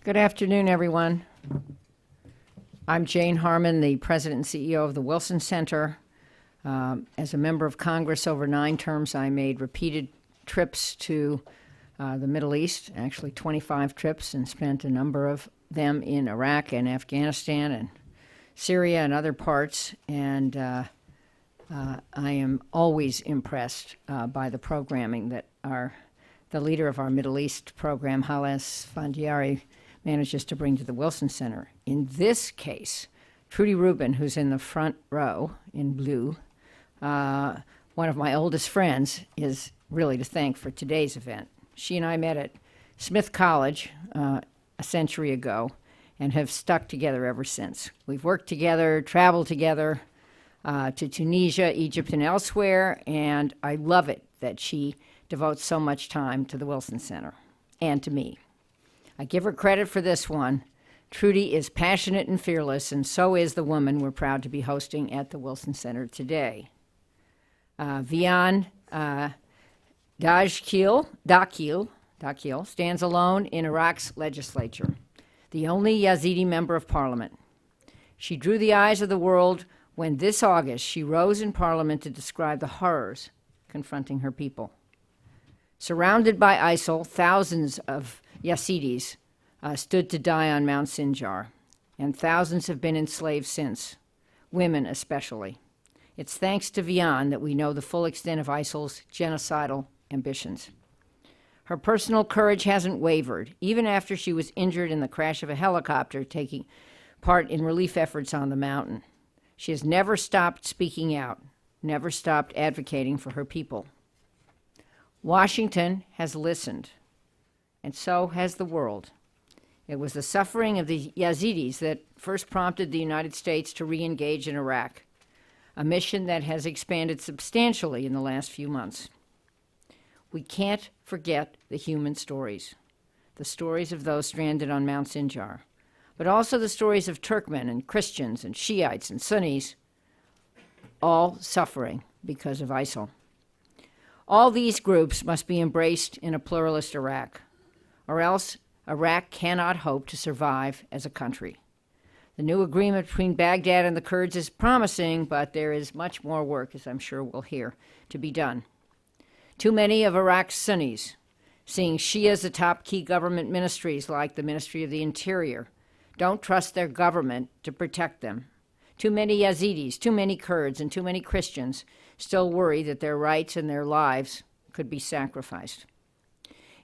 Good afternoon, everyone. I'm Jane Harmon, the President and CEO of the Wilson Center. As a member of Congress over 9 terms, I made repeated trips to the Middle East, actually 25 trips, and spent a number of them in Iraq and Afghanistan and Syria and other parts. And I am always impressed by the programming that the leader of our Middle East program, Hala Esfandiari, manages to bring to the Wilson Center. In this case, Trudy Rubin, who's in the front row in blue, one of my oldest friends, is really to thank for today's event. She and I met at Smith College a century ago and have stuck together ever since. We've worked together, traveled together to Tunisia, Egypt, and elsewhere, and I love it that she devotes so much time to the Wilson Center and to me. I give her credit for this one. Trudy is passionate and fearless, and so is the woman we're proud to be hosting at the Wilson Center today. Vian Dakhil stands alone in Iraq's legislature, the only Yazidi Member of Parliament. She drew the eyes of the world when this August she rose in Parliament to describe the horrors confronting her people. Surrounded by ISIL, thousands of Yazidis stood to die on Mount Sinjar, and thousands have been enslaved since, women especially. It's thanks to Vian that we know the full extent of ISIL's genocidal ambitions. Her personal courage hasn't wavered, even after she was injured in the crash of a helicopter taking part in relief efforts on the mountain. She has never stopped speaking out, never stopped advocating for her people. Washington has listened, and so has the world. It was the suffering of the Yazidis that first prompted the United States to re-engage in Iraq, a mission that has expanded substantially in the last few months. We can't forget the human stories, the stories of those stranded on Mount Sinjar, but also the stories of Turkmen and Christians and Shiites and Sunnis, all suffering because of ISIL. All these groups must be embraced in a pluralist Iraq, or else Iraq cannot hope to survive as a country. The new agreement between Baghdad and the Kurds is promising, but there is much more work, as I'm sure we'll hear, to be done. Too many of Iraq's Sunnis, seeing Shias atop key government ministries like the Ministry of the Interior, don't trust their government to protect them. Too many Yazidis, too many Kurds, and too many Christians still worry that their rights and their lives could be sacrificed.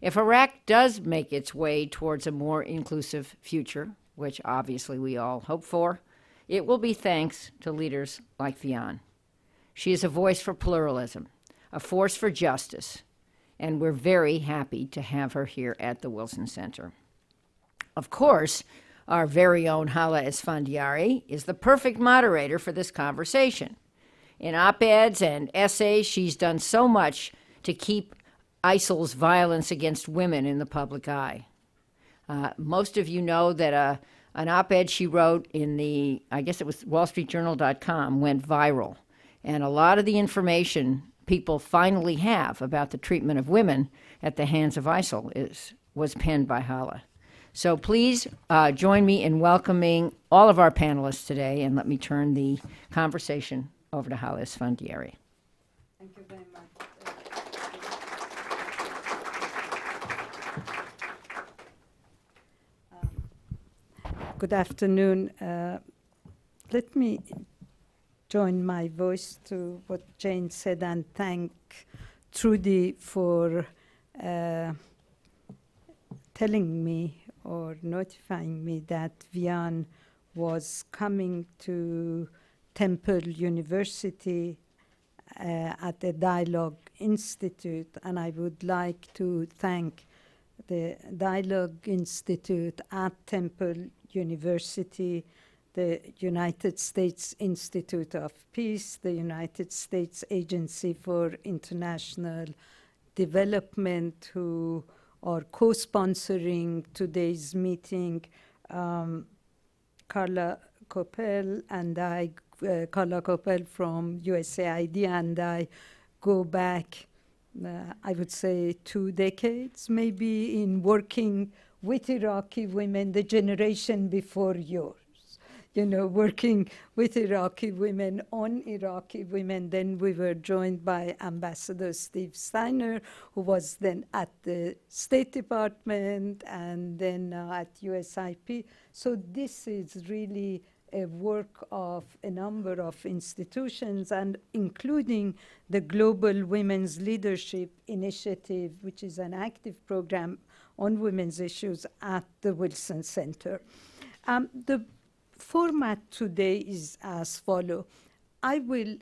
If Iraq does make its way towards a more inclusive future, which obviously we all hope for, it will be thanks to leaders like Vian. She is a voice for pluralism, a force for justice, and we're very happy to have her here at the Wilson Center. Of course, our very own Hala Esfandiari is the perfect moderator for this conversation. In op-eds and essays, she's done so much to keep ISIL's violence against women in the public eye. Most of you know that an op-ed she wrote in the, I guess it was wallstreetjournal.com, went viral. And a lot of the information people finally have about the treatment of women at the hands of ISIL was penned by Hala. So please join me in welcoming all of our panelists today, and let me turn the conversation over to Hala Esfandiari. Thank you very much. Good afternoon. Let me join my voice to what Jane said and thank Trudy for telling me or notifying me that Vian was coming to Temple University at the Dialogue Institute, and I would like to thank the Dialogue Institute at Temple University, the United States Institute of Peace, the United States Agency for International Development, who are co-sponsoring today's meeting. Carla Coppel and I, Carla Coppel from USAID, and I go back, I would say 2 decades, maybe, in working with Iraqi women the generation before yours. You know, working with Iraqi women on Iraqi women. Then we were joined by Ambassador Steve Steiner, who was then at the State Department and then at USIP. So this is really a work of a number of institutions, and including the Global Women's Leadership Initiative, which is an active program on women's issues at the Wilson Center. The format today is as follows. I will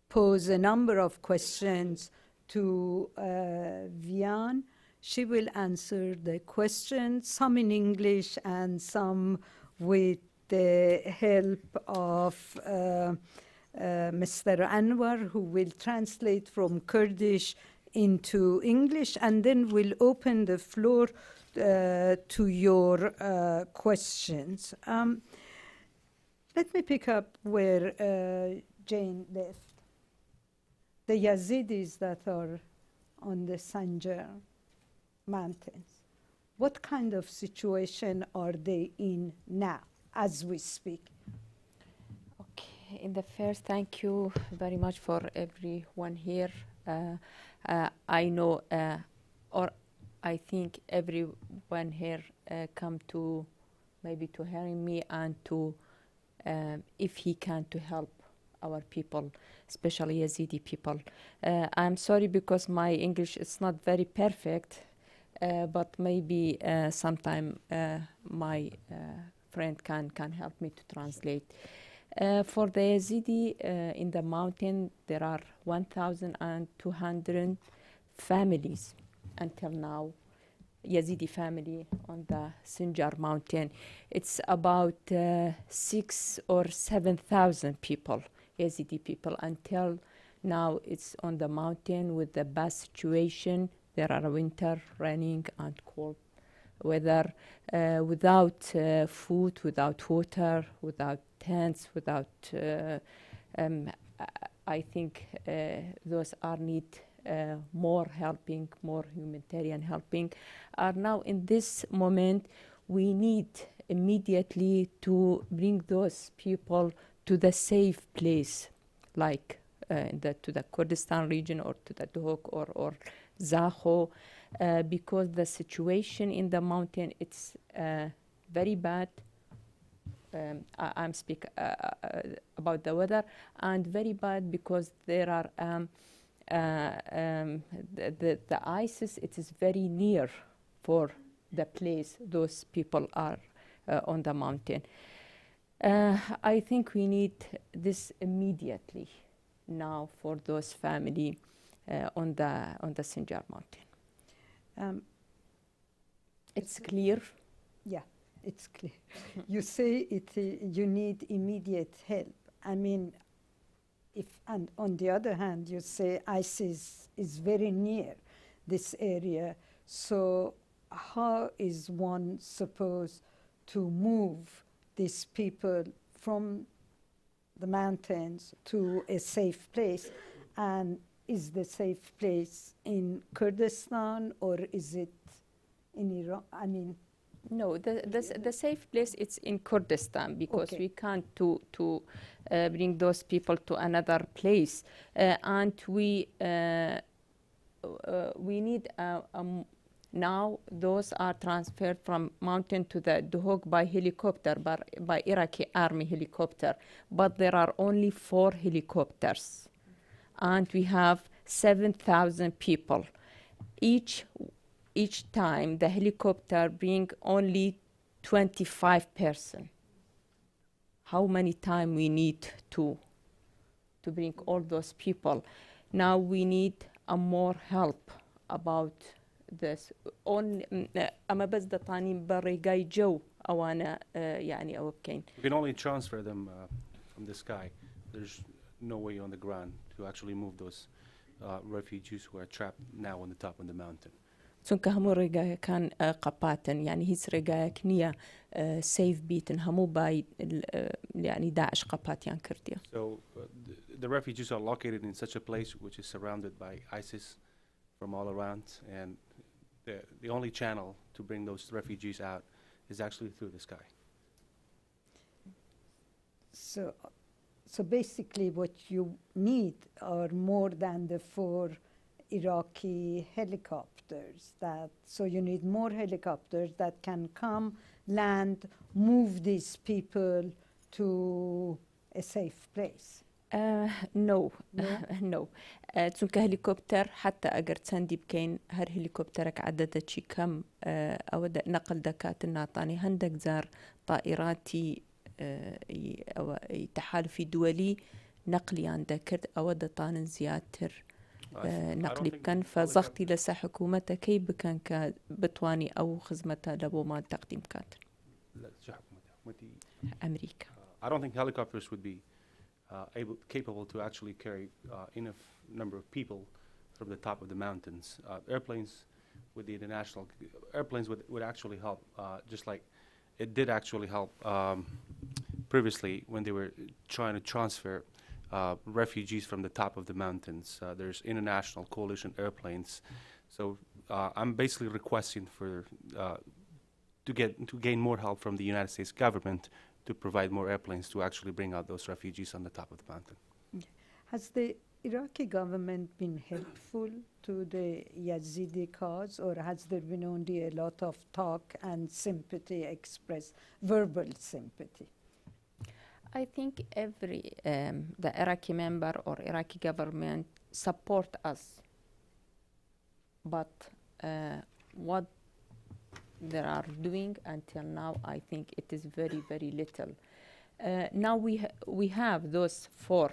pose a number of questions to Vian. She will answer the questions, some in English and some with the help of Mr. Anwar, who will translate from Kurdish into English, and then we'll open the floor to your questions. Let me pick up where Jane left. The Yazidis that are on the Sinjar mountains, what kind of situation are they in now, as we speak? Okay, in the first, thank you very much for everyone here. I know, or I think everyone here come to maybe to hearing me and to, if he can, to help our people, especially Yazidi people. I'm sorry because my English is not very perfect, but maybe sometime my friend can help me to translate. For the Yazidi in the mountain, there are 1,200 families until now, Yazidi family on the Sinjar mountain. It's about 6,000 or 7,000 people, Yazidi people. Until now, it's on the mountain with the bad situation. There are winter, raining, and cold weather, without food, without water, without tents, without. I think those are need more helping, more humanitarian helping. Are now in this moment, we need immediately to bring those people to the safe place, like to the Kurdistan region or to the Duhok or Zaho, because the situation in the mountain, it's very bad. I'm speaking about the weather, and very bad because there are the ISIS, it is very near for the place those people are on the mountain. I think we need this immediately now for those family on the Sinjar mountain. It's clear? Yeah, it's clear. You say you need immediate help. I mean, and on the other hand, you say ISIS is very near this area. So how is one supposed to move these people from the mountains to a safe place? And is the safe place in Kurdistan, or is it in Iran? I mean, no, the safe place it's in Kurdistan, because we can't to bring those people to another place, and we need now those are transferred from mountain to the Duhok by helicopter, by Iraqi army helicopter, but there are only 4 helicopters, and we have 7,000 people. Each time the helicopter bring only 25 person. How many time we need to bring all those people? Now we need more help about this. أما بس ده طانين بري جاي جو أوانا يعني أوكين. We can only transfer them from the sky. There's no way on the ground to actually move those refugees who are trapped now on the top of the mountain. سونك همو رجاء كان قباتن يعني هيس رجاء كنيا سيف بيتن همو باي يعني داعش قبات يعني كرديا. So the refugees are located in such a place which is surrounded by ISIS from all around, and the only channel to bring those refugees out is actually through the sky. So basically what you need are more than the 4 Iraqi helicopters. So you need more helicopters that can come, land, move these people to a safe place. No. No? No. تسونك هليكوبتر حتى أجر تسندي بكين هر هليكوبترك عدد شي كم أو نقل دكات الناطاني هندك زار طائراتي أو تحالفي دولي نقلي عن ذكر أو طان زياتر نقلي بكن فزغتي لسا حكومته كي بكن كبتواني أو خزمته لبو ما تقديم كاتر أمريكا. I don't think helicopters would be capable to actually carry enough number of people from the top of the mountains. Airplanes with the international airplanes would actually help, just like it did actually help previously when they were trying to transfer refugees from the top of the mountains. There's international coalition airplanes. So I'm basically requesting for to gain more help from the United States government to provide more airplanes to actually bring out those refugees on the top of the mountain. Has the Iraqi government been helpful to the Yazidi cause, or has there been only a lot of talk and sympathy expressed, verbal sympathy? I think every the Iraqi member or Iraqi government support us, but what they are doing until now, I think it is very, very little. Now we have those 4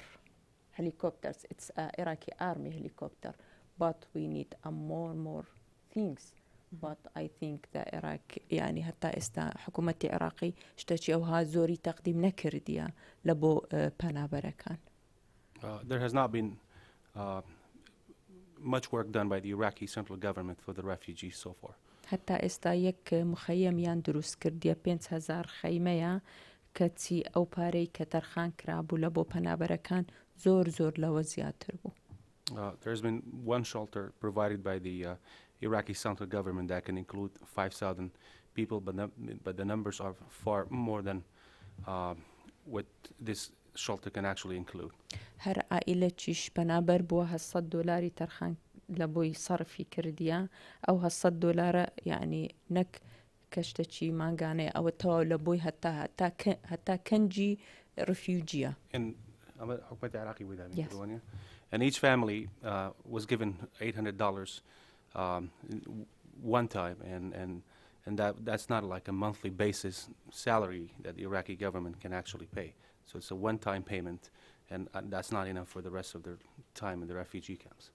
helicopters. It's Iraqi army helicopter, but we need more things. But I think the Iraq يعني حتى حكومة العراقي اشتكيوها زوري تقديم نكرديا لبو بانابركان. There has not been much work done by the Iraqi central government for the refugees so far. حتى يك مخيم يندروس كرديا 5000 خيمة كتي أو باري كترخان كرابو لبو بانابركان زور لو زياتر بو. There's been one shelter provided by the Iraqi central government that can include 5,000 people, but the numbers are far more than what this shelter can actually include. هر عائلة تشيش بنابر بو $100 ترخان لبوي صرفي كرديا أو $100 يعني نك كشتشي مانغاني أو تو لبوي حتى كنجي refugee. And حكومة العراقي with that. Yes. And each family was given $800 one time, and that's not like a monthly basis salary that the Iraqi government can actually pay. So it's a one-time payment, and that's not enough for the rest of their time in the refugee camps.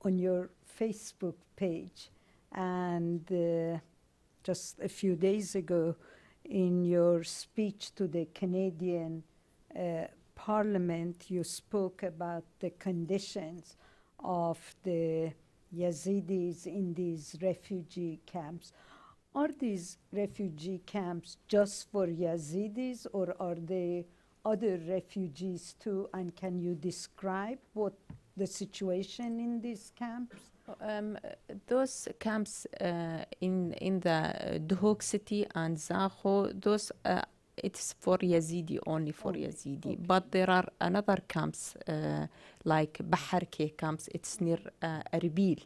On your Facebook page, and just a few days ago, in your speech to the Canadian Parliament, you spoke about the conditions of the Yazidis in these refugee camps. Are these refugee camps just for Yazidis, or are there other refugees too? And can you describe what the situation in these camps? Those camps in the Duhok city and Zakho, those it's for Yazidi, only for Yazidi. Okay. But there are another camps like Baharke camps. It's near Erbil.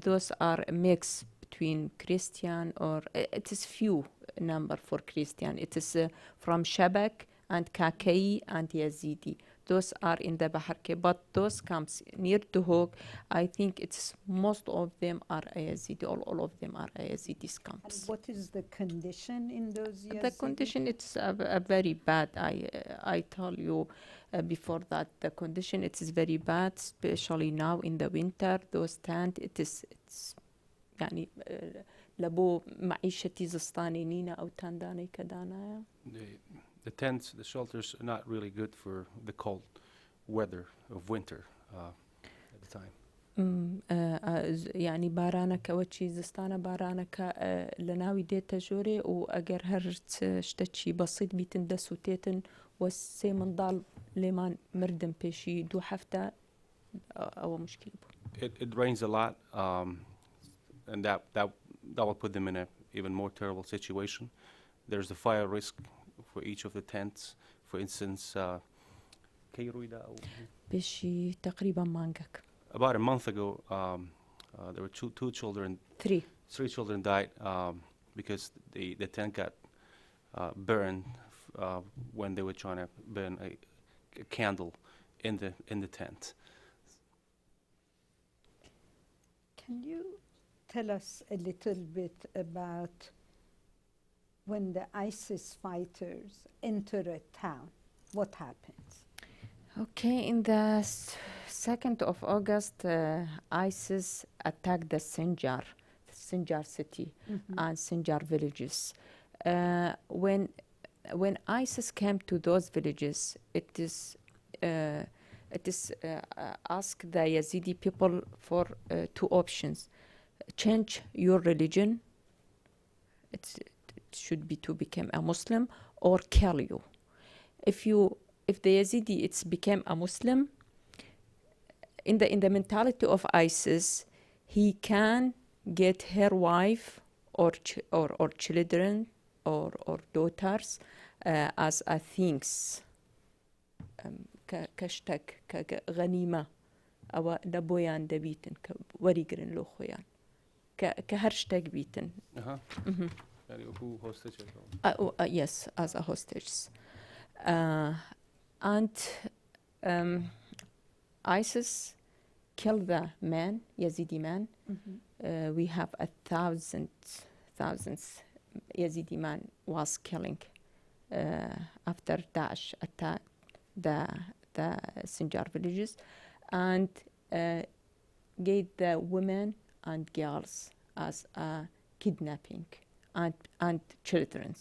Those are a mix between Christian, or it is few number for Christian. It is from Shabak and Kaka'i and Yazidi. Those are in the Baharke, but those camps near Duhok, I think it's most of them are Yazidi. All of them are Yazidis camps. And what is the condition in those Yazidi? The condition, it's a very bad. I tell you before that the condition it is very bad, especially now in the winter. Those tent it's يعني لبو معيشتي زستاني نينا أو تنداني كدانا. The tents, the shelters are not really good for the cold weather of winter at the time. يعني بارانك وشي زستانا بارانك لناوي ديتا جوري وأجر هرت شتشي بسيط بيتندس وتيتن والسي من ضال لمان مردم بيشي دو حفتة أو مشكلة بو. It rains a lot, and that will put them in a even more terrible situation. There's the fire risk for each of the tents. For instance, بشي تقريبا مانجك. about a month ago, there were two children, 3. 3 children died because the tent got burned when they were trying to burn a candle in the tent. Can you tell us a little bit about when the ISIS fighters enter a town, what happens? Okay, in the 2nd of August, ISIS attacked the Sinjar city and Sinjar villages. When ISIS came to those villages, it is asked the Yazidi people for 2 options: change your religion. It should be to become a Muslim, or kill you. If the Yazidi it's became a Muslim, in the mentality of ISIS, he can get her wife or children or daughters as a things. كشتك كغنيمة أو دبويان دبيتن كوريجرن لو خويان كهرشتك بيتن. Who hostage? Yes, as a hostage. And ISIS killed the man, Yazidi man. We have 1,000 Yazidi man was killing after Daesh attacked the Sinjar villages, and gave the women and girls as a kidnapping and children.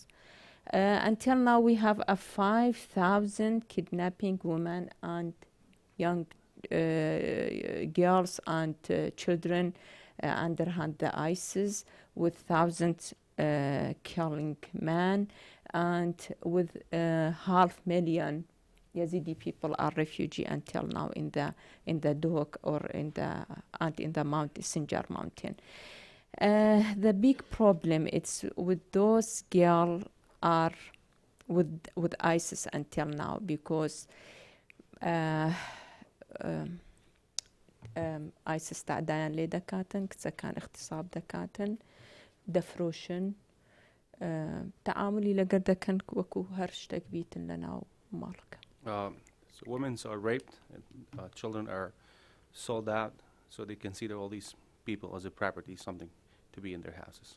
Until now, we have 5,000 kidnapping women and young girls and children under the ISIS, with 1,000 killing men, and with 500,000 Yazidi people are refugee until now in the Dohuk or in the mountain, Sinjar mountain. The big problem it's with those girls are with ISIS until now, because ISIS تعدايان لي دكاتن كان اغتصاب دكاتن دفروشن تعاملي لقد كان وكو هرشتك بيتن لنا ومالك. So women are raped, and children are sold out, so they consider all these people as a property, something to be in their houses.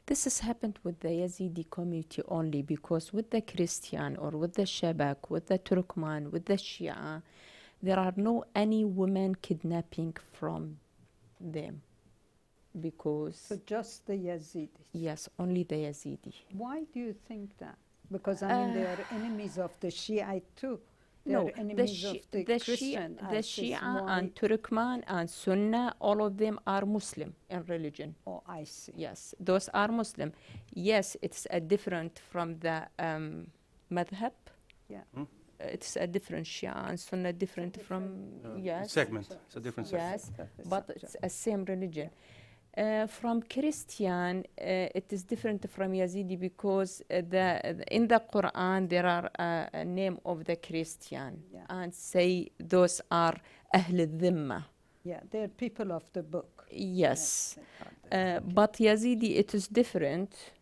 This has happened with the Yazidi community only, because with the Christian or with the Shabak, with the Turkmen, with the Shia, there are no any women kidnapping from them. Because So just the Yazidis. yes, only the Yazidi. Why do you think that? Because I mean, they are enemies of the Shiite too. They No, are enemies of the Christian. the ISIS. Shia Why? and Turkmen and Sunnah, all of them are Muslim in religion. Oh, I see. Yes, those are Muslim. Yes, it's a different from the madhab. Yeah. It's a different Shia and Sunnah, different from yes, Segment. It's a different segment. yes, but it's a same religion. From Christian, it is different from Yazidi, because in the Quran there are a name of the Christian, and say those are Ahl al-Dhimma. Yeah, they're people of the book. Yes, they are the- but Yazidi it is different,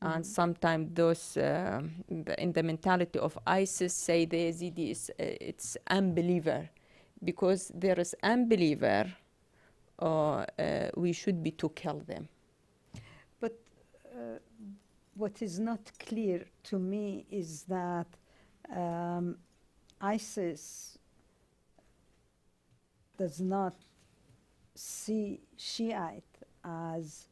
and sometimes those in the mentality of ISIS say the Yazidi is it's unbeliever, because there is unbeliever. We should be to kill them. But what is not clear to me is that ISIS does not see Shiite as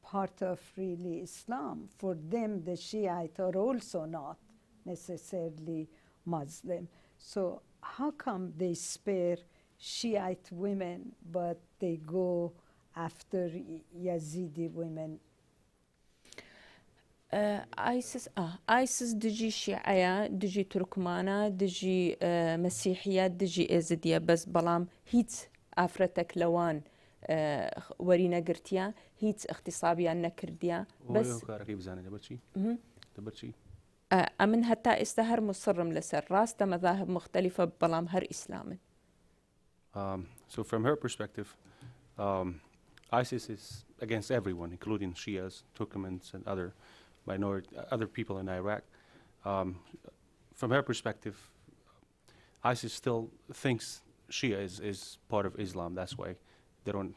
part of really Islam. For them, the Shiite are also not necessarily Muslim. So how come they spare Shiite women, but they go after Yazidi women? ISIS دجي شيعية دجي تركمانة دجي مسيحية دجي إزدية بس بلام هيت ئافرەتێک لەوان وەرینەگرتیا هیچ اختصابیان نەکردیا بەس کارەکەی بزانێت دەبەرچی دەبەرچی ئەمن هەتا ئێستا هەر مصرم لەسەر ڕاستە مەذاهب مختلفە بەڵام هەر ئیسلامن. So from her perspective, ISIS is against everyone, including Shias, Turkmens, and other people in Iraq. From her perspective, ISIS still thinks Shia is part of Islam. That's why they don't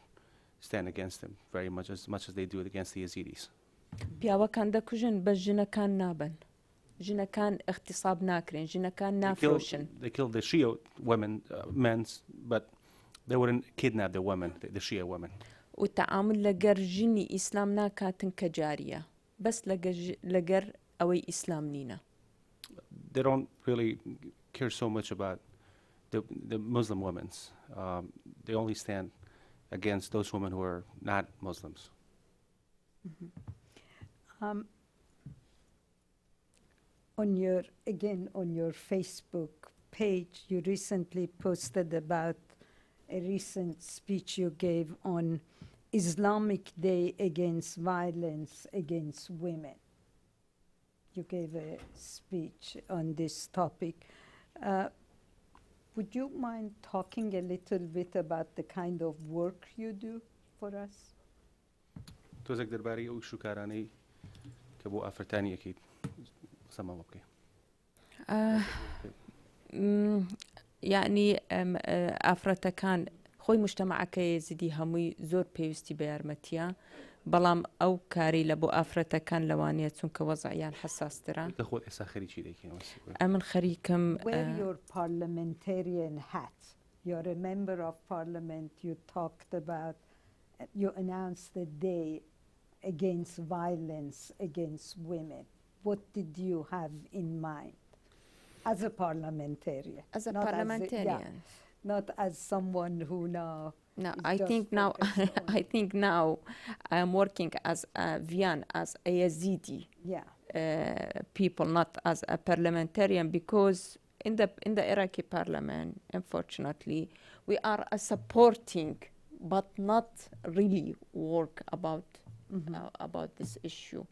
stand against them very much as they do it against the Yazidis. پیاوەکان دەکوژن بە ژنەکان نابن. ژنەکان اختصاب ناکرێن، ژنەکان نافرۆشن. They killed the Shia women, men, but they wouldn't kidnap the women, the Shia women. و تەعامل لەگەر ژنی ئیسلام ناکاتن کە جاریە، بەس لەگەر ئەوەی ئیسلام نینە. They don't really care so much about the Muslim women. They only stand against those women who are not Muslims. On your Facebook page, you recently posted about a recent speech you gave on Islamic Day against violence against women. You gave a speech on this topic. Would you mind talking a little bit about the kind of work you do for us? توزك درباري أو شو كاراني كبو أفرتاني أكيد سما مبكي. يعني ئافرەتەکان خۆی مجتەمەعەکە یەزیدی هەمووی زۆر پێویستی بە یارمەتیە، بەڵام ئەو کاری لە بۆ ئافرەتەکان لەوانەیە چونکە وەزعیان حساسترە. ئەمن خەریکم. Wear your parliamentarian hat. You're a member of parliament. You talked about, you announced the day against violence against women. What did you have in mind as a parliamentarian? As a parliamentarian. Not as someone who now. No, I think now I am working as a Vian, as a Yazidi people, not as a parliamentarian, because in the Iraqi parliament, unfortunately, we are supporting, but not really work about this issue.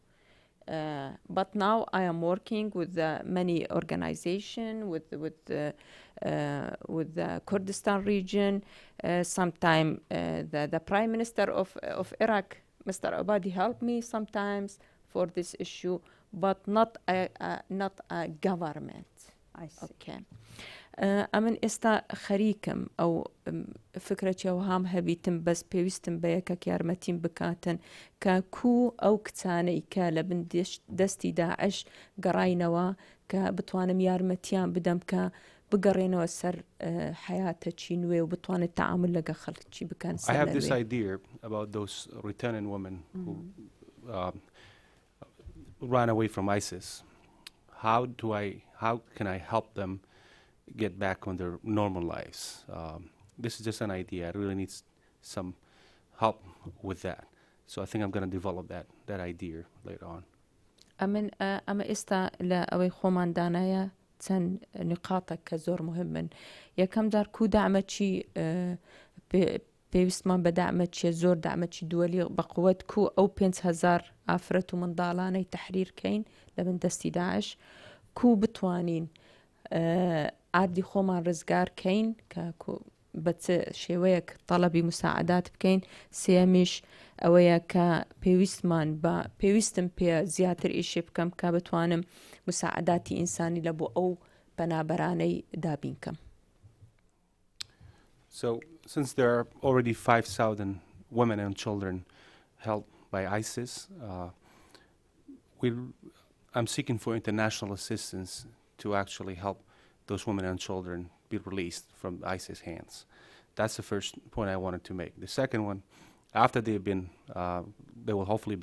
But now I am working with many organizations, with the Kurdistan region. Sometime the Prime Minister of Iraq, Mr. Abadi, helped me sometimes for this issue, but not a government. I see. Okay. ئەمن ئێستا خەریکم ئەو فکرەی ئەوهام هەبیتم بەس پێویستم بە یەکەک یارمەتیم بکاتن کە کوو ئەو کچانەی کە لە بن دەستی داعش گەڕاینەوە کە بتوانم یارمەتیان بدەم کە بگەڕێنەوە سەر حیاتەکی نوێ و بتوانێت تەعامل لەگە خەڵکی بکەن. I have this idea about those returning women who ran away from ISIS. How can I help them get back on their normal lives? This is just an idea. I really need some help with that. So I think I'm going to develop that idea later on. ئەمە ئێستا لە ئەوەی خۆمان دانایە چەند نقاطێک کە زۆر مهمن. یەکەم جار کوو دامەچی پێویستمان بە دامەچیە زۆر دامەچی دووەلی بەقووەت کوو ئەو 5,000 ئافرەت و منداڵانەی تەحریرکەین لە بن دەستی داعش کوو بتوانین ئاردی خۆمان ڕزگارکەین کە بە چ شێوەیەک تەڵەبی مساعدات بکەین. سێمیش ئەوەیە کە پێویستم پێ زیاتر ئیشێ بکەم کە بتوانم مساعداتی ئینسانی لە بۆ ئەو پەنابەرانەی دابینکەم. So since there are already 5,000 women and children held by ISIS, I'm seeking for international assistance to actually help those women and children be released from ISIS hands. That's the first point I wanted to make. The second one, after they will hopefully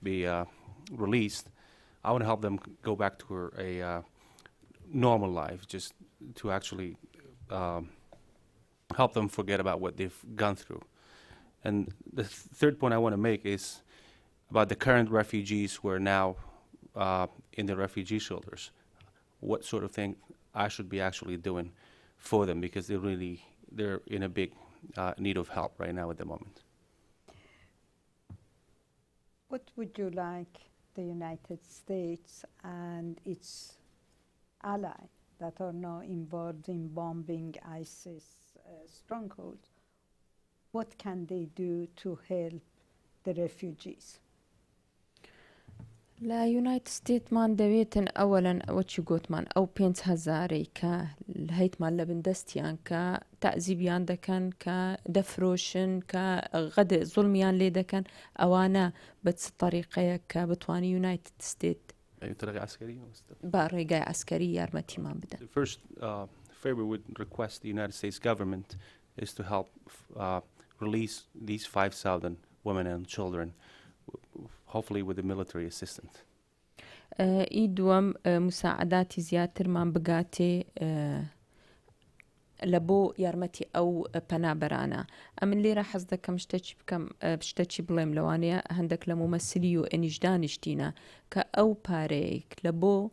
be released, I want to help them go back to a normal life, just to actually help them forget about what they've gone through. And the third point I want to make is about the current refugees who are now in the refugee shelters. What sort of thing I should be actually doing for them, because they're in a big need of help right now at the moment. What would you like the United States and its allies that are now involved in bombing ISIS strongholds, what can they do to help the refugees? لا يونايتد ستيت مان دويتن أولا واتشو قوت مان أو بينت هزاري كا الهيت مان لبن دستيان كا تأزيبيان دكان كا دفروشن كا غد ظلميان لي دكان أوانا بتس طريقة كا بتواني يونايتد ستيت طريقة عسكرية باريقاي عسكري يارمتي مان بدا. The first favor we would request the United States government is to help release these 5,000 women and children, hopefully with the military assistance. إيدوم مساعداتي زياتر مان بقاتي لبو يارمتي أو بنابرانا أمن لي راح أصدق مشتكي بكم بشتكي بليم لوانيا هندك لممثليو إنجدانشتينا كأو باريك لبو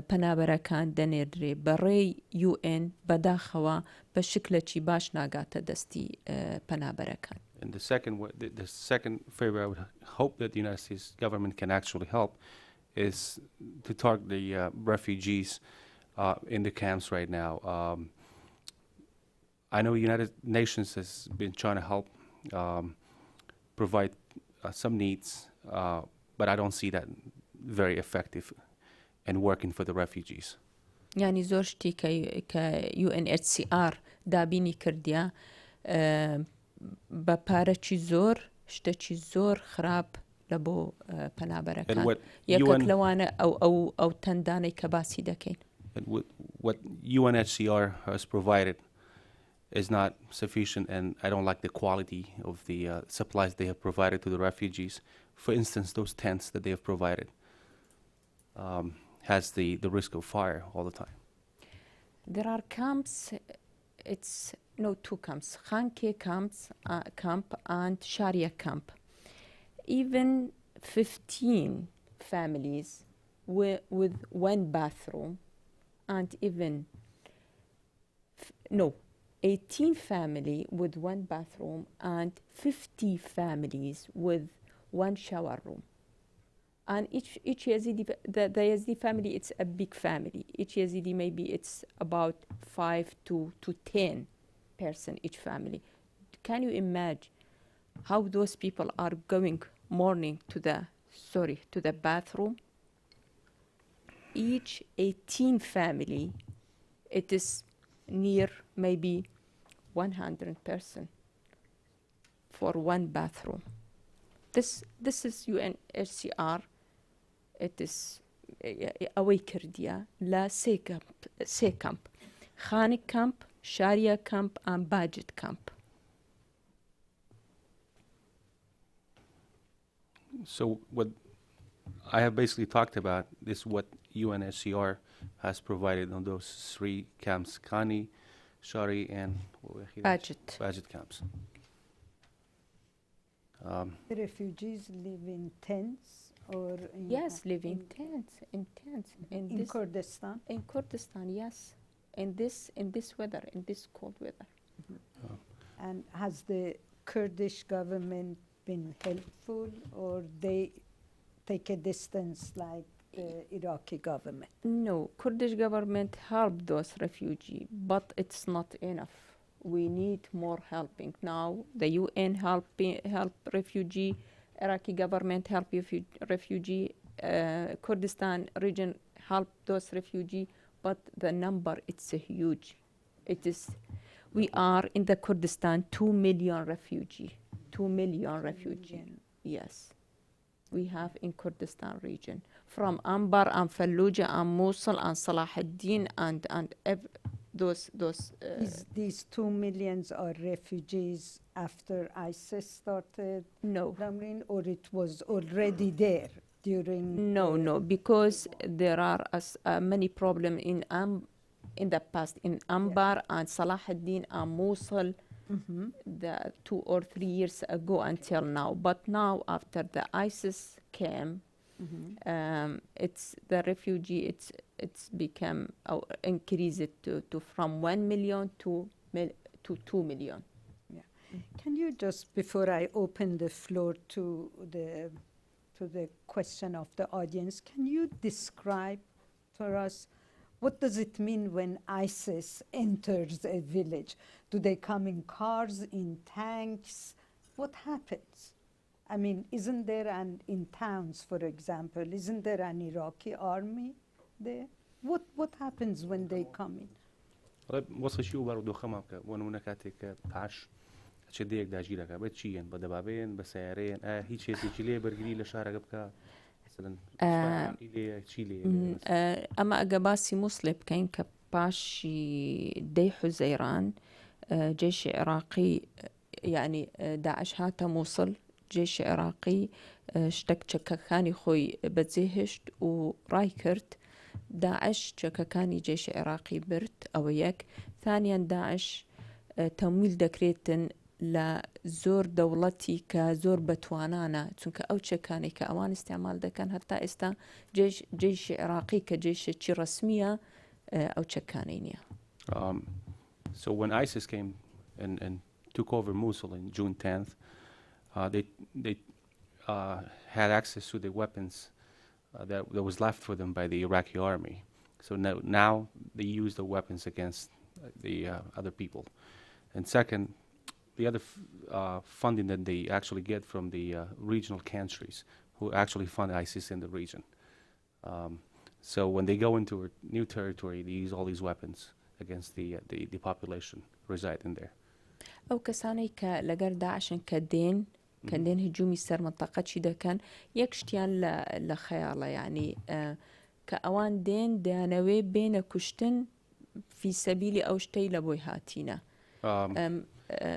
بنابرا كان دنيري بري UN بداخوا بشكل شي باش ناقات دستي بنابرا كان. And the second favor I would hope that the United States government can actually help is to target the refugees in the camps right now. I know United Nations has been trying to help provide some needs, but I don't see that very effective and working for the refugees. يعني زورشتي ك UNHCR دابيني كرديا بپارەکی زۆر شتێکی زۆر خراپ لە بۆ پەنابەرەکان یەکێک لەوانە ئەو تەندانەی کە باسی دەکەین. What UNHCR has provided is not sufficient, and I don't like the quality of the supplies they have provided to the refugees. For instance, those tents that they have provided has the risk of fire all the time. There are camps, it's two camps, Khanke camp and Sharia camp. Even 15 families with one bathroom, and even 18 family with one bathroom and 50 families with one shower room. And each Yazidi, the Yazidi family, it's a big family. Each Yazidi, maybe it's about 5 to 10 person each family. Can you imagine how those people are going morning to the bathroom? Each 18 family, it is near maybe 100 person for one bathroom. This is UNHCR. It is away Kurdia, La Se camp, Khanik camp, Sharia camp, and Budget camp. So what I have basically talked about is what UNHCR has provided on those 3 camps, Khani, Shari, and Budget camps. The refugees live in tents or in live in tents. In Kurdistan? In Kurdistan, yes. In this weather, in this cold weather. Mm-hmm. And has the Kurdish government been helpful, or they take a distance like the Iraqi government? No, Kurdish government helped those refugees, but it's not enough. We need more helping now. The UN help refugee, Iraqi government help refugee, Kurdistan region help those refugees, but the number it's huge. We are in the Kurdistan 2 million refugee. 2 million refugee. Yes, we have in Kurdistan region from Anbar and Fallujah and Mosul and Salah ad-Din and those. These 2 millions are refugees after ISIS started? No. Or it was already there during? No, because there are many problems in the past in Anbar and Salah ad-Din and Mosul. Mm-hmm. The 2 or 3 years ago until now, but now after the ISIS came, mm-hmm. It's the refugee. It's become increased to from 1 million to 2 million. Can you just, before I open the floor to the question of the audience, can you describe for us what does it mean when ISIS enters a village? Do they come in cars, in tanks? What happens? I mean, isn't there in towns, for example, isn't there an Iraqi army there? What happens when they come in? وصل شو برضو خمك وانا كاتك عش شديك داجيلك بتشين بدبابين بسيارين هيك شيء تشيلي برجلي لشارع قبك مثلا إلي تشيلي أما أجاباسي مصلب كاين كباشي دي حزيران جيش عراقي يعني داعش هاتا موصل جيش عراقي اشتك شككاني خوي بتزيهشت ورايكرت داعش شككاني جيش عراقي برت أو يك ثانيا داعش تمويل دكريتن لزور دولتي كزور بتوانانا تونك أو شكاني كأوان استعمال دكان حتى استا جيش عراقي كجيش تشي رسمية أو شكانينيا. So when ISIS came and took over Mosul in June 10th, they had access to the weapons that was left for them by the Iraqi army. So now they use the weapons against the other people. And second, the other funding that they actually get from the regional countries who actually fund ISIS in the region. So when they go into a new territory, they use all these weapons against the population reside in there. أو كساني كلجر داعش كدين كدين هجومي سر منطقة شيدا كان يكشتيان لخيالة يعني كأوان دين دانوي بين كشتن في سبيل أو شتي لبوي هاتينا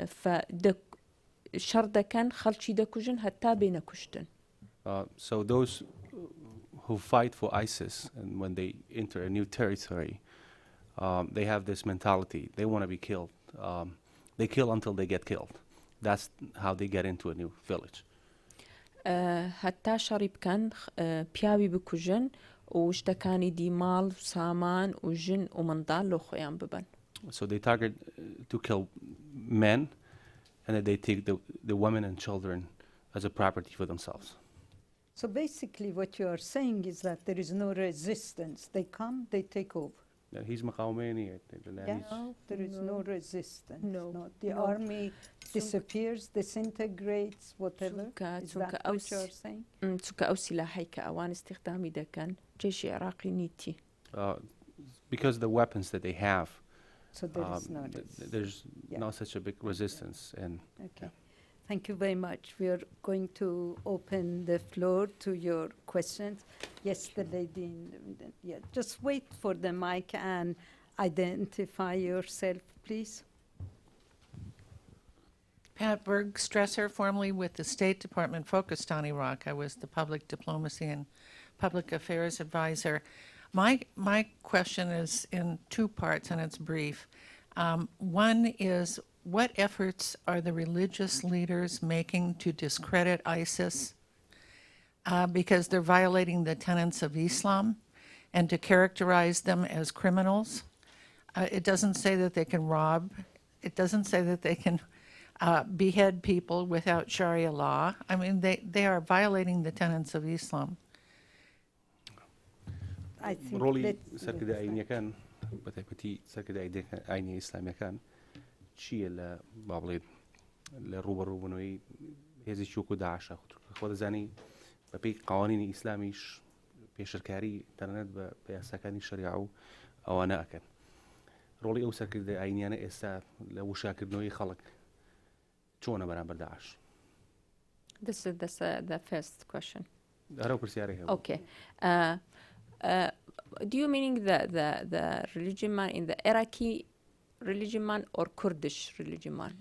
فدك شرد كان خلشي دكوجن حتى بين كشتن. So those who fight for ISIS and when they enter a new territory, they have this mentality. They want to be killed. They kill until they get killed. That's how they get into a new village. حتى شريب كان بياوي بكوجن واشتكاني دي مال وسامان وجن ومنضال لو خيام ببن. So they target to kill men, and then they take the women and children as a property for themselves. So basically what you are saying is that there is no resistance. They come, they take over. He's مقاوميني. No, there is no resistance. No. The army disappears, disintegrates, whatever. Is that what you are saying? تسوكا أو سلاحي كأوان استخدامي ده كان جيش عراقي نيتي. Because the weapons that they have, So there is no resistance. there's not such a big resistance. And Okay. Thank you very much. We are going to open the floor to your questions. Yes, the lady in the middle. Yeah, just wait for the mic and identify yourself, please. Pat Berg Stresser, formerly with the State Department, focused on Iraq. I was the public diplomacy and public affairs advisor. My question is in two parts, and it's brief. One is, what efforts are the religious leaders making to discredit ISIS because they're violating the tenets of Islam, and to characterize them as criminals? It doesn't say that they can rob. It doesn't say that they can behead people without Sharia law. I mean, they are violating the tenets of Islam. I think رولي سركدة عيني كان بتي سركدة عيني إسلامي كان شيء اللي بعبليد اللي روبرو بنوي هذي شو كده عشا خود زاني ببي قوانين إسلاميش بيشركاري ترند بيسكاني الشريعة أو أنا أكن رولي أو سركدة عيني أنا إسا لو شاكر نوي خلق شو أنا برا برداعش. This is the first question. Okay. Do you mean the religion man in the Iraqi religion man or Kurdish religion man?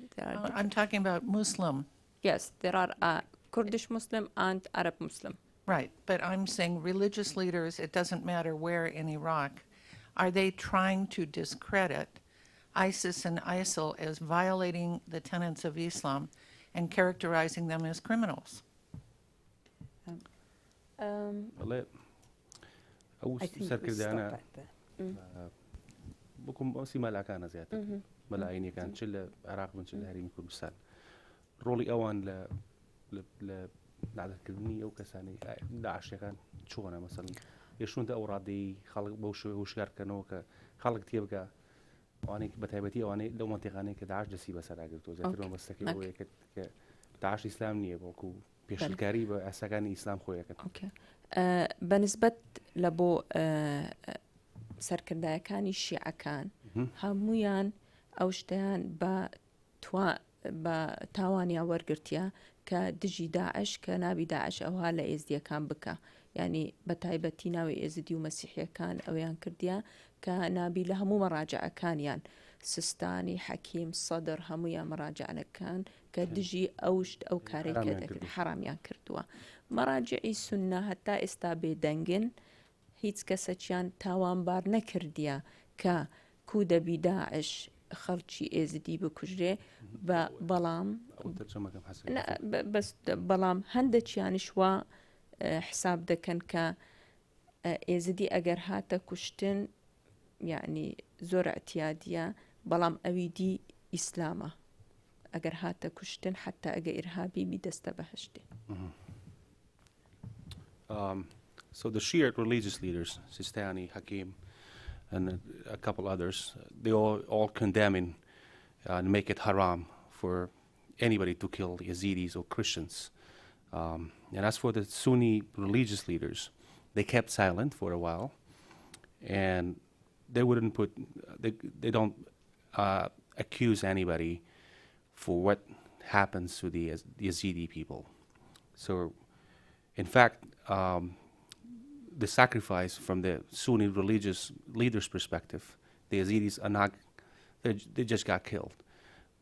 I'm talking about Muslim. Yes, there are Kurdish Muslim and Arab Muslim. Right, but I'm saying religious leaders, it doesn't matter where in Iraq, are they trying to discredit ISIS and ISIL as violating the tenets of Islam and characterizing them as criminals? أو I think we سركدة stop أنا at that. بكم أسي ملا كان زيادة ملا عيني كان شل عراق من شل هريم كردستان ڕۆڵی ئەوان لە نادەکردنی ئەو کەسانی داعشەکان چۆنە مەسەڵەن هێشتونتە ئەو ڕادەی خەڵک بەو شێوەیە هوشیارکردنەوە کە خەڵک تێبگا ئەوانەی بە تایبەتی ئەوانەی لەو مەنتیقانەی کە داعش دەستی بەسەراگرتووە زیاترەوە بەستەکەی ئەوەیە کە داعش ئیسلام نییە بەڵکو پێشکاری بە ئەساکانی ئیسلام خۆیەکەن. بەنسبەت لە بۆ سەرکردایەکانی شیعەکان هەمویان ئەو شتیان بە تاوانیان وەرگرتیە کە دژی داعش کە ناوی داعش ئەوها لە ئێزدیەکان بکە، یعنی بە تایبەتی ناوی ئێزدی و مەسیحیەکان ئەویان کردیە کە نابی لە هەموو مەڕاجعەکانیان سستانی حەکیم سەدر هەمویان مەڕاجعەکان کە دژی ئەوشت ئەو کارێک کە دەکرد حرامیان کردووە. مەڕاجعی سونە هەتا ئێستا بێدەنگن هیچ کەسەچیان تاوانبار نەکردیە کە کو دەبی داعش خەڵکی ئێزدی بکوژرێ بەڵام هەندێکیانش وا حساب دەکەن کە ئێزدی ئەگەر هاتە کوشتن یعنی زۆر اعتیادیە بەڵام ئەوی دی ئیسلامە ئەگەر هاتە کوشتن حتا ئەگە ئیرهابی بیدەستە بەهشتێ. So the Shiite religious leaders, Sistani, Hakim, and a couple others, they all condemning and make it haram for anybody to kill Yazidis or Christians. And as for the Sunni religious leaders, they kept silent for a while, and they wouldn't they don't accuse anybody for what happens to the Yazidi people. So, in fact, the sacrifice from the Sunni religious leaders' perspective, the Yazidis are not, they just got killed.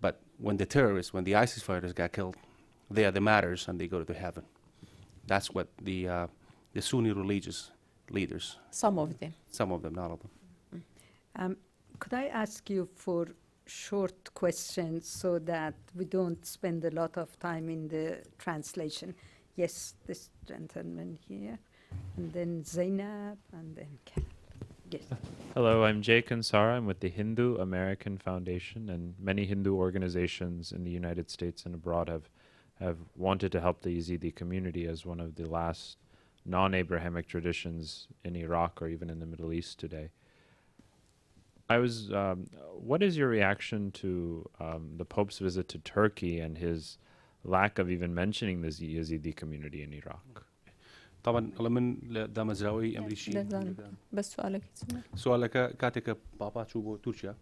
But when the terrorists, when the ISIS fighters got killed, they are the martyrs and they go to heaven. That's what the Sunni religious leaders. Some of them, not all of them. Could I ask you for short questions so that we don't spend a lot of time in the translation? Yes, this gentleman here, and then Zainab, and then Kat. Yes. Hello, I'm Jay Kansara. I'm with the Hindu American Foundation, and many Hindu organizations in the United States and abroad have wanted to help the Yazidi community as one of the last non-Abrahamic traditions in Iraq or even in the Middle East today. What is your reaction to the Pope's visit to Turkey and his lack of even mentioning the Yazidi community in Iraq? طبعا من دامزراوي امريكي بس سؤالك كاتك بابا تشوبو تركيا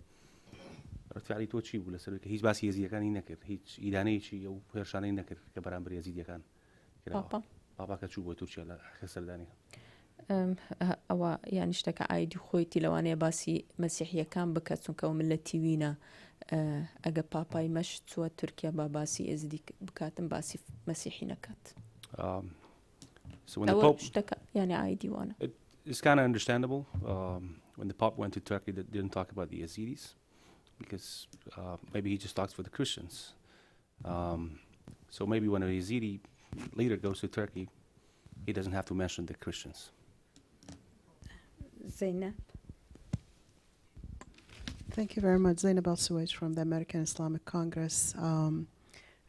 رد فعلي تو چی بوو لەسەر هیچ باسی یەزیدەکانی نەکرد هیچ ئیدانەیەکی ئەو هێرشانەی نەکرد کە بەرامبەر یەزیدیەکان باباکە چوو بۆ تورکیا لە سەردانی ئەوە یانی شتەکە ئایدی خۆیتی لەوانەیە باسی مەسیحیەکان بکات چونکە ئەو ملەتی وینە ئەگە پاپای مەش چووە تورکیا با باسی ئێزدی بکاتن باسی مەسیحی نەکات. So when the Pope, يعني عادي وانا. It's kind of understandable. When the Pope went to Turkey, they didn't talk about the Yazidis because maybe he just talks for the Christians. So maybe when a Yazidi leader goes to Turkey, he doesn't have to mention the Christians. Zainab. Thank you very much. Zainab Al-Suwaij from the American Islamic Congress.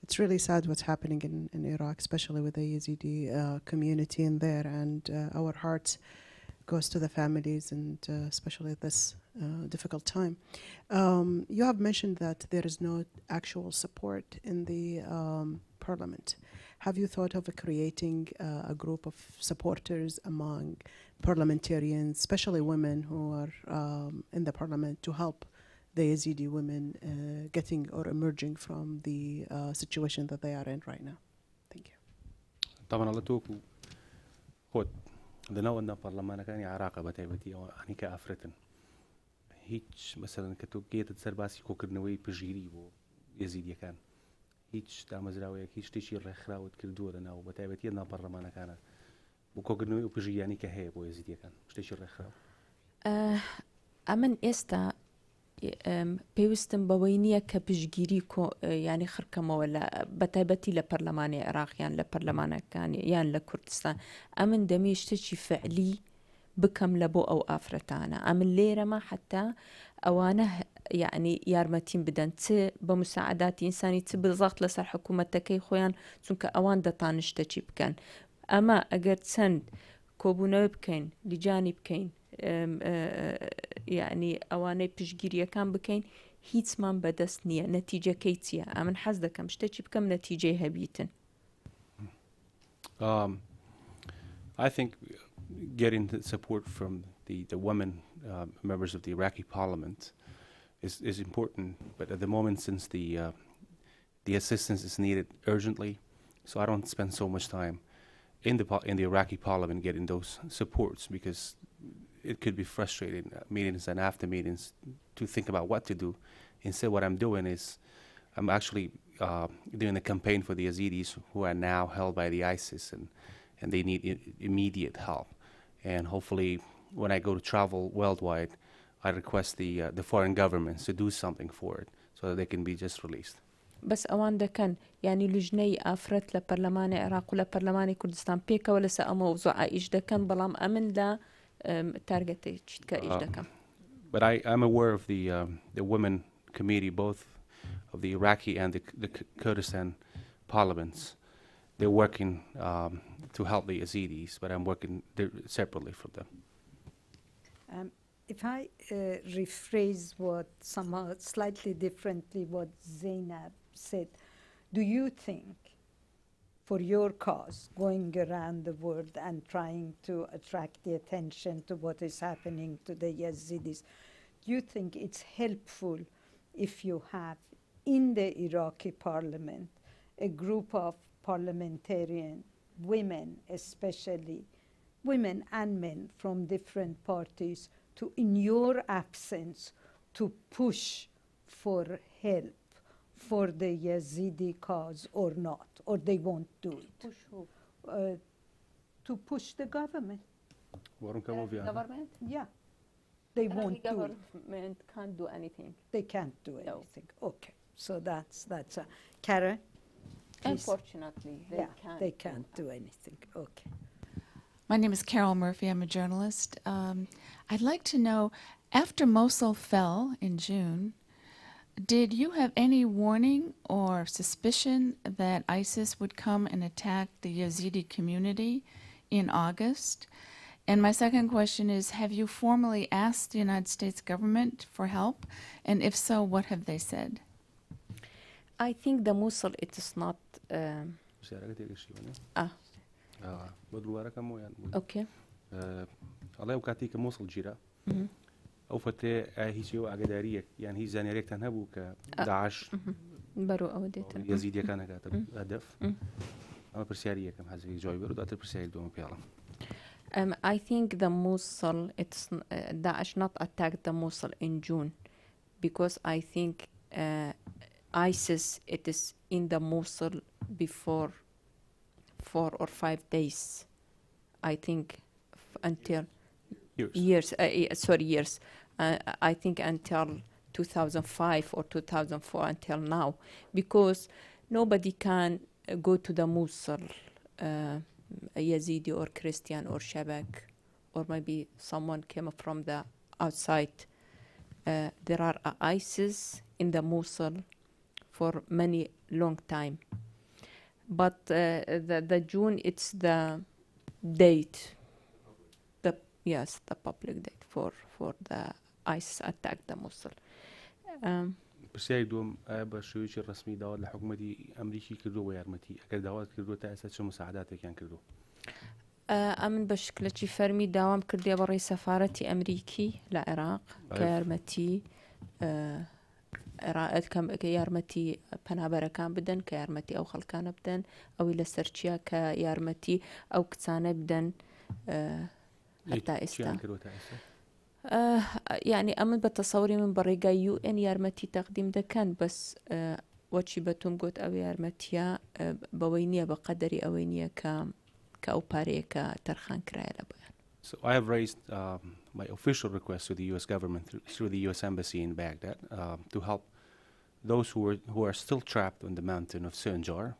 It's really sad what's happening in Iraq, especially with the Yazidi community in there, and our hearts goes to the families, and especially at this difficult time. You have mentioned that there is no actual support in the parliament. Have you thought of creating a group of supporters among parliamentarians, especially women who are in the parliament, to help the Yazidi women getting or emerging from the situation that they are in right now? Thank you. طبعا على توكو خود دنا ونا برلمان كان عراق بتاعتي أنا كأفرتن هيج مثلا كتوكيت تسرباسي كوكرنوي بجيري و يزيد كان هيج تامزراوي هيج تشي رخراوت كردو لنا وبتاعتي لنا برلمان كان وكوكرنوي وبجي يعني كهيب ويزيد كان تشي رخراو. أمن إستا پێویستم بەوەی نییە کە پشگیری ینی خڕکەمەوە لە بەتایبەتی لە پەرلەمانی عێراقیان لە پەرلەمانەکانی یان لە کوردستان ئەمن دەمێ شتێکی فعلی بکەم لە بۆ ئەو ئافرەتانە ئەمن لێرەمە حتا ئەوانە يعني يارمتين بدن بمساعدات إنساني بالضغط لسر حكومة تكي خويان سنك أوان دطانشتا بكان أما أجر سند كوبونا بكين لجاني بكين يعني أواني بشجيريا كان بكين هيتسمان بدست نية نتيجة كيتيا أمن حزدا كم شتاكي بكم نتيجة هبيتن. I think getting the support from the women members of the Iraqi parliament is important, but at the moment, since the assistance is needed urgently, so I don't spend so much time in the Iraqi parliament getting those supports, because it could be frustrating, meetings and after meetings, to think about what to do. Instead, what I'm doing is I'm actually doing a campaign for the Yazidis who are now held by the ISIS, and they need immediate help. And hopefully, when I go to travel worldwide, I request the foreign governments to do something for it so that they can be just released. بس أوان ده كان يعني لجني أفرت لبرلمان العراق ولا برلمان كردستان بيكا ولا سأموزع إيش ده كان بلام أمن لا تارجت إيش ده كان. But I'm aware of the women committee, both of the Iraqi and the Kurdistan parliaments. They're working to help the Yazidis, but I'm working separately from them. If I rephrase what somehow slightly differently what Zainab said, do you think for your cause, going around the world and trying to attract the attention to what is happening to the Yazidis, do you think it's helpful if you have in the Iraqi parliament a group of parliamentarian women, especially women and men from different parties, to, in your absence, to push for help for the Yazidi cause or not, or they won't do it? Push who? To push the government. Government? Yeah. They won't do it. Government can't do anything. They can't do No. anything. Okay. So that's Karen? Please. Unfortunately, They can't do anything. Okay. My name is Carol Murphy. I'm a journalist. I'd like to know, after Mosul fell in June, did you have any warning or suspicion that ISIS would come and attack the Yazidi community in August? And my second question is, have you formally asked the United States government for help? And if so, what have they said? I think the Mosul, it is not... Okay. الله يوكاتيك موصل جيرا أو فتى هيسيو عقدارية يعني هي زانيريك تنهبو كداعش برو أوديت يزيد كان كاتب هدف أما برسيارية كم حزي جوي برو دات برسياري دوم بيالا. I think the Mosul, it's Daesh not attacked the Mosul in June, because I think ISIS, it is in the Mosul before 4 or 5 days. I think until years. I think until 2005 or 2004 until now, because nobody can go to the Mosul, Yazidi or Christian or Shabak, or maybe someone came from the outside. There are ISIS in the Mosul for many long time. But the June, it's the date, the public date for the ISIS attack the Mosul. برسياري دوم بشويش الرسمي داود لحكومة أمريكي كردو ويارمتي أكيد داود كردو تأسس شو مساعداتك كان كردو. أمن بشكلتي فرمي دوام كردي بري سفارتي أمريكي لعراق كيارمتي كيارمتي بنابرة كان بدن كيارمتي أو خلكان بدن أو إلى سرچيا كيارمتي أو كتانة بدن حتى إستا يعني أمن بتصوري من بريقا UN يارمتي تقديم ده كان بس وشي بتوم قوت أو يارمتيا بوينية بقدري أوينية كأوبارية كترخان كرايا لبيان. So I have raised my official request to the U.S. government through the U.S. Embassy in Baghdad to help those who are still trapped on the mountain of Sinjar,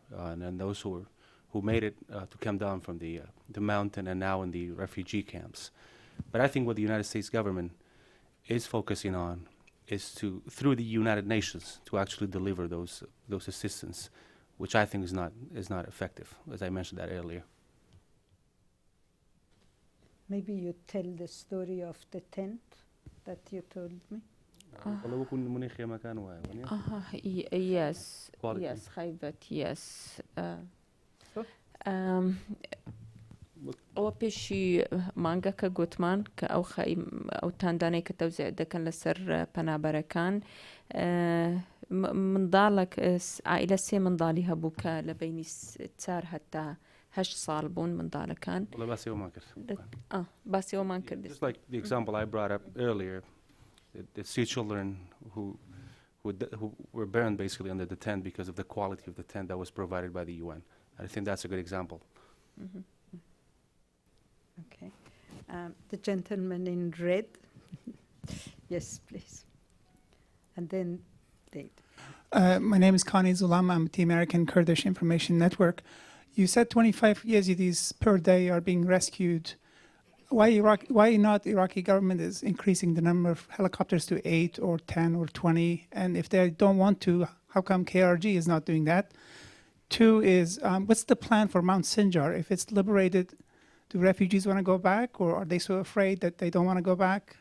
and those who made it to come down from the mountain and now in the refugee camps. But I think what the United States government is focusing on is to, through the United Nations, to actually deliver those assistance, which I think is not effective, as I mentioned that earlier. Maybe you tell the story of the tent that you told me. Yes, Quality. yes, خيبت, yes. ئەوە پێشی مانگەکە گوتمان کە ئەو ئەو تاندانەی کە تەوزیع دەکەن لەسەر پەنابەرەکان منداڵێک عائلە سێ منداڵی هەبوو کە لە بینی 4 هەتا 8 ساڵ بوون منداڵەکان. باسیەوەمان کرد. Just like the example I brought up earlier, the 3 children who were burned basically under the tent because of the quality of the tent that was provided by the UN. I think that's a good example. Mm-hmm. Okay. The gentleman in red. Yes, please. And then Dave. My name is Connie Zulam. I'm with the American Kurdish Information Network. You said 25 Yazidis per day are being rescued. Why not Iraqi government is increasing the number of helicopters to 8 or 10 or 20? And if they don't want to, how come KRG is not doing that? 2 is, what's the plan for Mount Sinjar? If it's liberated, do refugees want to go back, or are they so afraid that they don't want to go back?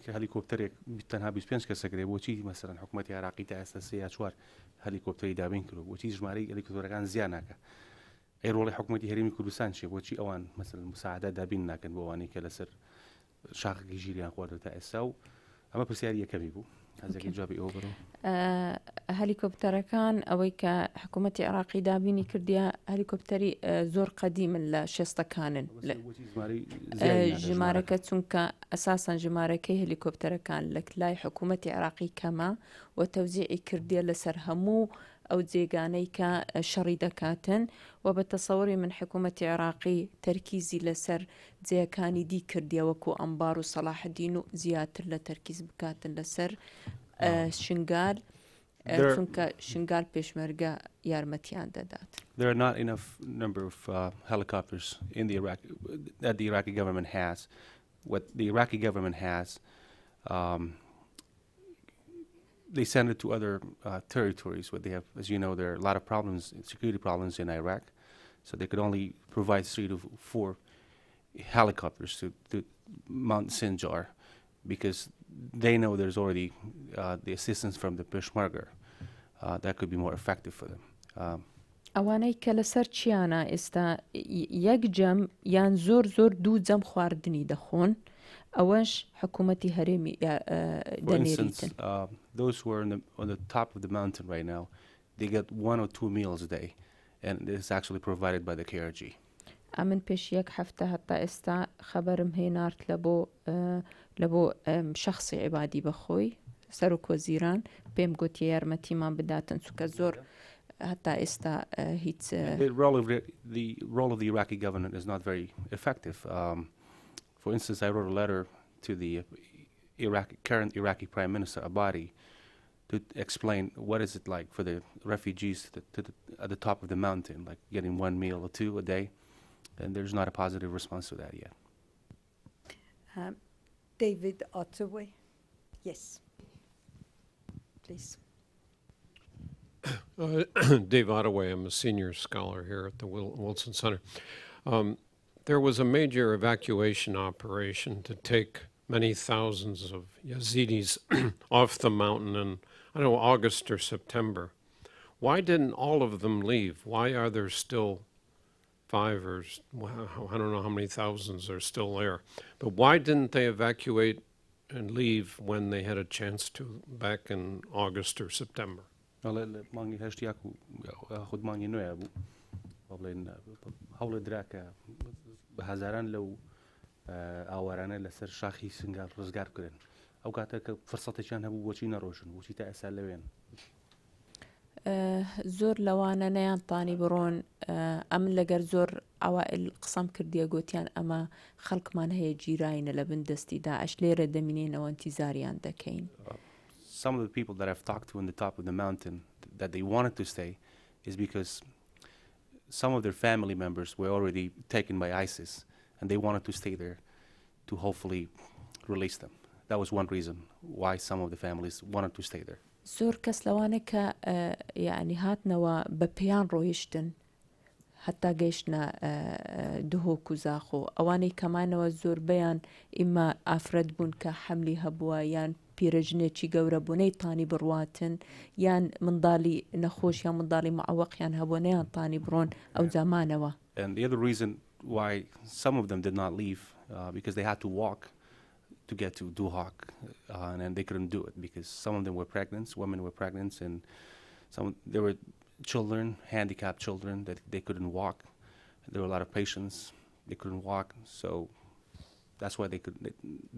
هلیکوپتر تنها 25 کەس کردێ بۆچی مەسەرەن حکوومەتی عراقی تا ئێستا 3 یا 4 هەلیکۆپتەری دابین کرد بۆچی ژمارەی هەلیکۆپتەرەکان زیان ناکە ئێرۆڵی حکوومەتی هەرێمی کوردستان چیە بۆچی ئەوان مەسەرەن مساعدە دابین ناکەن بۆ ئەوانەی کە لەسەر شاخێکی ژیریان خواردوە تا ئێستا و ئەمە پرسیاری یەکەمی بوو هەزێکی جوابی ئەوە بڕۆ. هەلیکۆپتەرەکان ئەوەی کە حکوومەتی عراقی دابینی کردیە هەلیکۆپتەری زۆر قەدیمن لە شێستەکانن ژمارەکە چونکە ئەساساً ژمارەکەی هەلیکۆپتەرەکان لە لای حکوومەتی عراقی کەمە و تەوزیعی کردیە لەسەر هەموو ئەو جێگانەی کە شەڕی دەکاتن و بە تەسەوری من حکوومەتی عراقی تەرکیزی لەسەر جێیەکانی دی کردیە وەکو ئەمبار و سەلاحدین و زیاتر لە تەرکیز بکاتن لەسەر شنگال چونکە شنگال پێشمەرگە یارمەتیان دەدات. There are not enough number of helicopters in the that the Iraqi government has. What the Iraqi government has, they send it to other territories where they have, as you know, there are a lot of problems, security problems in Iraq. So they could only provide 3 to 4 helicopters to Mount Sinjar because they know there's already the assistance from the Peshmerga that could be more effective for them. ئەوانەی کە لەسەر چیانە ئێستا یەک جەم یان زۆر 2 جەم خواردنی دەخۆن ئەوەش حکوومەتی هەرێمی دەنێریتن. Those who are on the top of the mountain right now, they get 1 or 2 meals a day, and it's actually provided by the KRG. ئەمن پێش یەک هەفتە هەتا ئێستا خەبەرم هێنارد لە بۆ شەخصی عیبادی بەخۆی سەرۆک وەزیران پێم گوتی یارمەتیمان بداتن چونکە زۆر هەتا ئێستا هیچ. The role of the Iraqi government is not very effective. For instance, I wrote a letter to the current Iraqi Prime Minister Abadi to explain what is it like for the refugees at the top of the mountain, like getting 1 meal or 2 a day, and there's not a positive response to that yet. David Ottaway. Yes. Please. Dave Ottaway, I'm a senior scholar here at the Wilson Center. There was a major evacuation operation to take many thousands of Yazidis off the mountain in, I don't know, August or September. Why didn't all of them leave? Why are there still 5 or I don't know how many thousands are still there? But why didn't they evacuate and leave when they had a chance to back in August or September? مانگی هەشتیاک و خودمانی نوێ بوو بڵێن هەوڵە دراکە بە هەزاران لەو ئاوارانە لەسەر شاخی سنگال ڕزگار بکرێن ئەو کاتە کە فرسەتێکیان هەبوو بۆچی نەڕۆژن بۆچی تا ئێستا لەوێن. زۆر لەوانە نەیانتانی بڕۆن ئەم لەگەر زۆر ئەوائل قسەم کردیە گوتیان ئەمە خەڵکمان هەیە جیرانە لە بن دەستی داعش لێرە دەمینێنەوە ئینتیزاریان دەکەین. Some of the people that I've talked to on the top of the mountain that they wanted to stay is because some of their family members were already taken by ISIS and they wanted to stay there to hopefully release them. That was one reason why some of the families wanted to stay there. زۆر کەس لەوانێکە یعنی هاتنەوە بە پێیان ڕۆیشتن هەتا گەیشتە دهۆک و زاخۆ ئەوانەی کەمانەوە زۆربەیان ئیمە ئافرەت بوون کە حەملی هەبووە یان پیرەژنێکی گەورە بوونەی تانی بڕواتن یان منداڵی نەخۆش یان منداڵی معوەقیان هەبووە نەیان تانی بڕۆن ئەو زامانەوە. And the other reason why some of them did not leave, because they had to walk to get to Duhok, and they couldn't do it because some of them were pregnant, women were pregnant, and there were children, handicapped children that they couldn't walk. There were a lot of patients, they couldn't walk, so that's why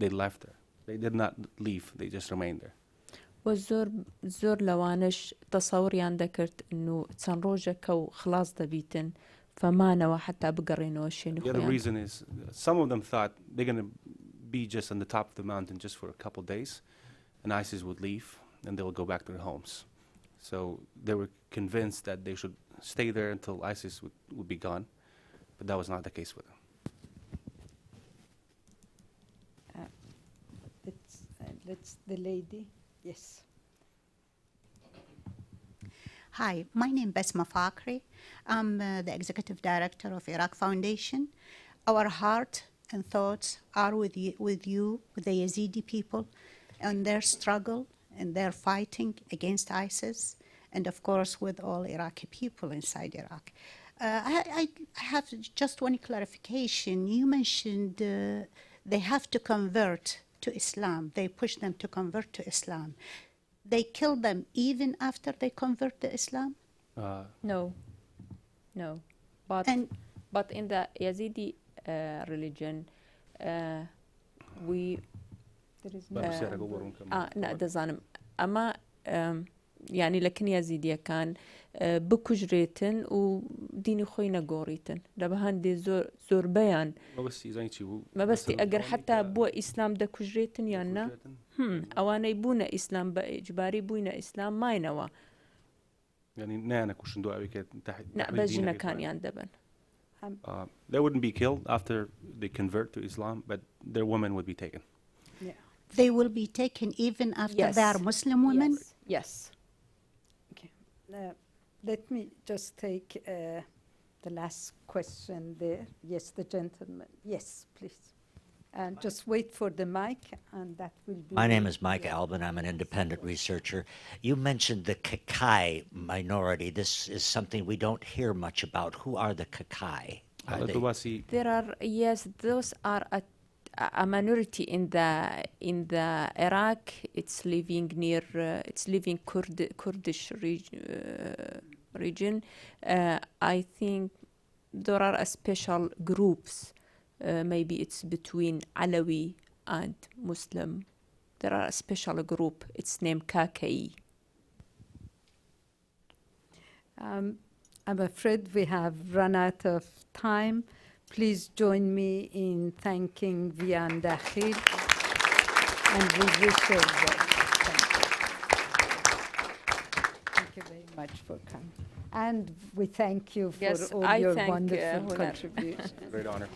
they left there. They did not leave, they just remained there. زۆر لەوانش تەسەوریان دەکرد إنه چەند ڕۆژێکە و خلاص دەبیتن فەمانەوە حتا بگەڕێنەوە شوێنی The other خۆیان. reason is some of them thought they're going to be just on the top of the mountain just for a couple days, and ISIS would leave and they'll go back to their homes. So they were convinced that they should stay there until ISIS would be gone, but that was not the case with them. Let's the lady. Yes. Hi, my name is Basma Fakhri. I'm the Executive Director of Iraq Foundation. Our heart and thoughts are with you, with the Yazidi people, and their struggle and their fighting against ISIS, and of course with all Iraqi people inside Iraq. I have just one clarification. You mentioned they have to convert to Islam. They push them to convert to Islam. They kill them even after they convert to Islam? No. But in the Yazidi religion, we دەزانم ئەمە یعنی لە کنیازیدیە کان بکوژرێتن و دینی خۆی نەگۆڕیتن لە بە هەندێ زۆربەیان مەبەستی ئەگەر حتا بووە ئیسلام دەکوژرێتن یان نا ئەوانەی بوونە ئیسلام بە ئیجباری بووینە ئیسلام ماینەوە بە ژنەکانیان دەبن. They wouldn't be killed after they convert to Islam, but their women would be taken. They will be taken even after they are Muslim women? Yes. Okay. Let me just take the last question there. Yes, the gentleman. Yes, please. And just wait for the mic, and that will be... My name is Mike Albin. I'm an independent researcher. You mentioned the Kaka'i minority. This is something we don't hear much about. Who are the Kaka'i? There are, yes, those are a minority in the Iraq. It's living near, it's living Kurdish region. I think there are a special groups. Maybe it's between Alawi and Muslim. There are a special group. It's named Kaka'i. I'm afraid we have run out of time. Please join me in thanking Vian Dakhil, and we wish her well. Thank you very much for coming. And we thank you for all your wonderful contributions. Great honor.